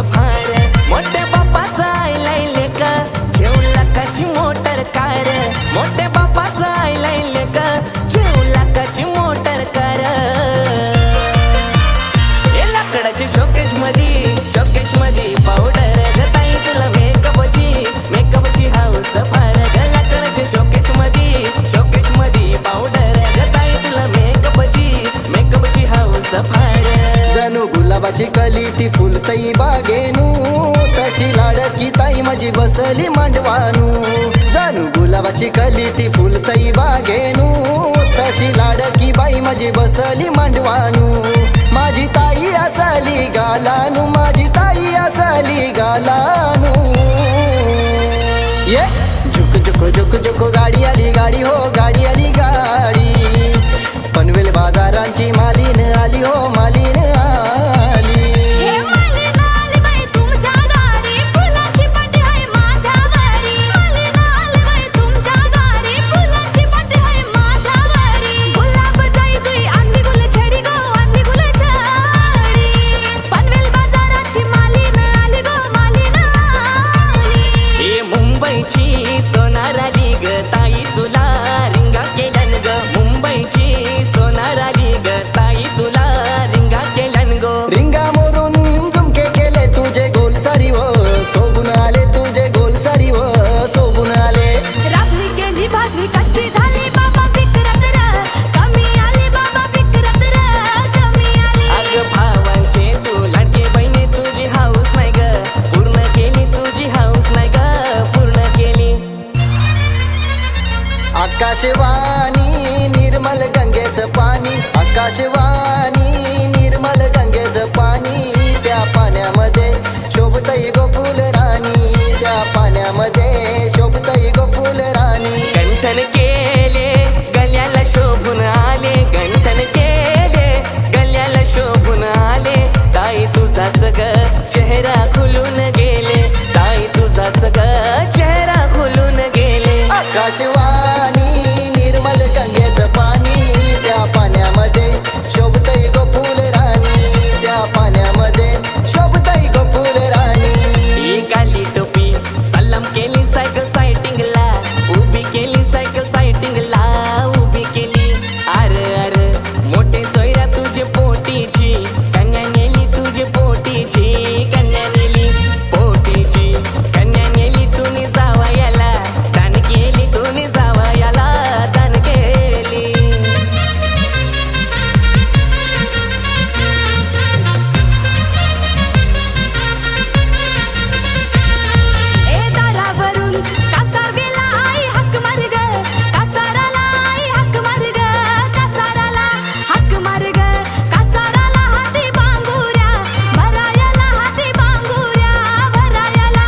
भार मोठ्या बापाचा आईलाय लेका 9 लाखाची मोटर कार मोठ्या बापाचा आईलाय लेका 9 लाखाची मोटर कार हे लाकडाच्या शोकेश मध्ये पावडर ग ताई तुला मेकअपची हाऊस फार ग लाकडाच्या शोकेश मध्ये पावडर ग ताई तुला मेकअपची हाऊस फार जणू गुलाबाची कली ती फुलतई बागेनू तशी लाडकी ताई माझी बसली मांडवानू जणू गुलाबाची कली ती फुलतई बागेनू तशी लाडकी बाई माझी बसली मांडवानू माझी ताई असली गालानू माझी ताई असली गालानू ये झुक झुक गाडी आली गाडी हो गाडी आली गाडी पनवेल बाजारांची मालीन आली हो मालीन आली मुंबईची सोनार आली ग ताई तुला रिंगा केल्यान ग मुंबईची सोनार आली ग ताई तुला रिंगा केल्यान गो रिंगा मोरून झुमके केले तुझे गोल सारी व सोबून आले तुझे गोल सारी व सोबून आले राबली केली भाजली कच्ची झाली बाबा विक्रत र कमी आली बाबा विक्रत र कमी आली अग भावांचे तू लाडके बहिणी तुझी हाऊस नाही ग पूर्ण केली तुझी हाऊस नाही ग पूर्ण केली आकाशवाणी निर्मल गंगेचं पाणी आकाशवाणी निर्मल गंगेचं पाणी त्या पाण्यामध्ये शोभतई गोकुल राणी त्या पाण्यामध्ये शोभतई गोकुल राणी गंठन केले गल्याला शोभून आले गंठन केले गल्याला शोभून आले ताई तुझाच ग चेहरा खुलून गेले ताई तुझाच ग चेहरा खुलून गेले आकाशवाणी निर्मल गंगेचं पाणी त्या पाण्यामध्ये शोभतई गोकुल राणी त्या पाण्यामध्ये शोभतई गोकुल राणी ही गाली टोपी सलाम केली सायकल सायटिंगला उभी केली सायकल सायटिंगला उभी केली अर मोठे सोयऱ्या तुझे पोटीची कन्या नेली तुझे पोटीची कन्या नेली पोटीची कन्या नेली तुम्ही जावा याला दान केली तुम्ही जावा याला दान केली ए दारावरून कासार गेला आई हक मार ग कासाराला आई हक मार ग कासाराला हक मार ग कासाराला हाती बांगुऱ्या भरायाला हाती बांगुऱ्या भरायाला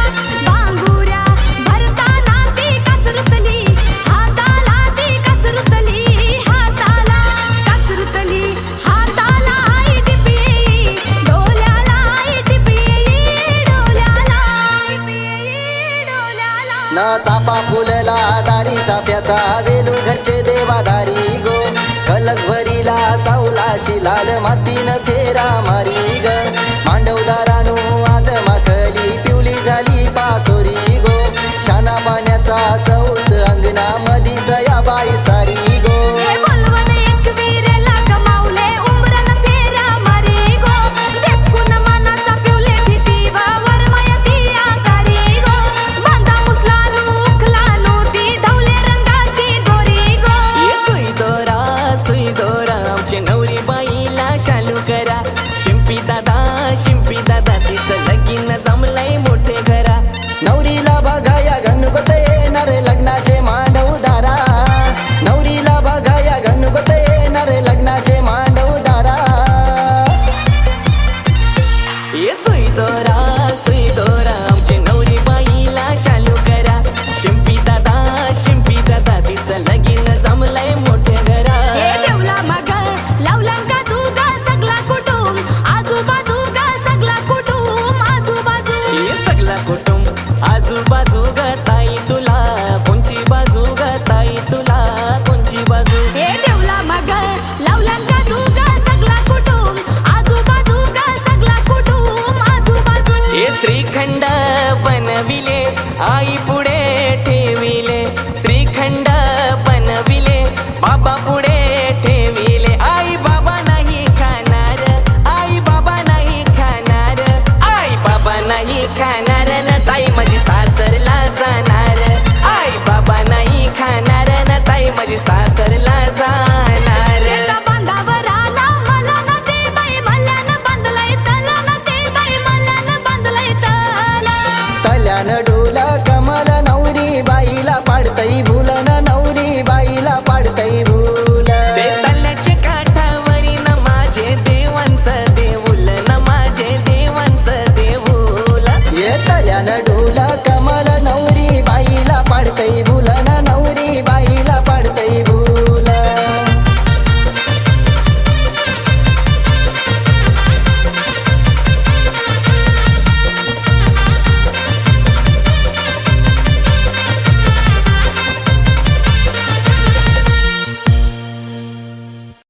बांगुऱ्या भरताना ती काचरुतली हाताला ती काचरुतली हाताला काचरुतली हाताला आई टिपी डोल्याला आई टिपी डोल्याला ना चापा फुलला दारी चाफ्याचा वेलू घरचे देवादारी गो कलस भरीला चावलाशी लाल मातीनं फेरा मारी ग मांडवदारानू आज माखली पिवली झाली पासोरी गो शाना पाण्याचा चौथ अंगणा मधी सयाबाई सारी गो हे बोलवन एक वीरेला गमावले उंबरन फेरा मारी गो देखून मनाचा पिवले भीती वर मायती आकारी गो बांधा मुसलानू उखलानू ती धवले रंगाची दोरी गो ये सुई दोरा आमचे नवरी बाईला शालू करा शिंपी दादा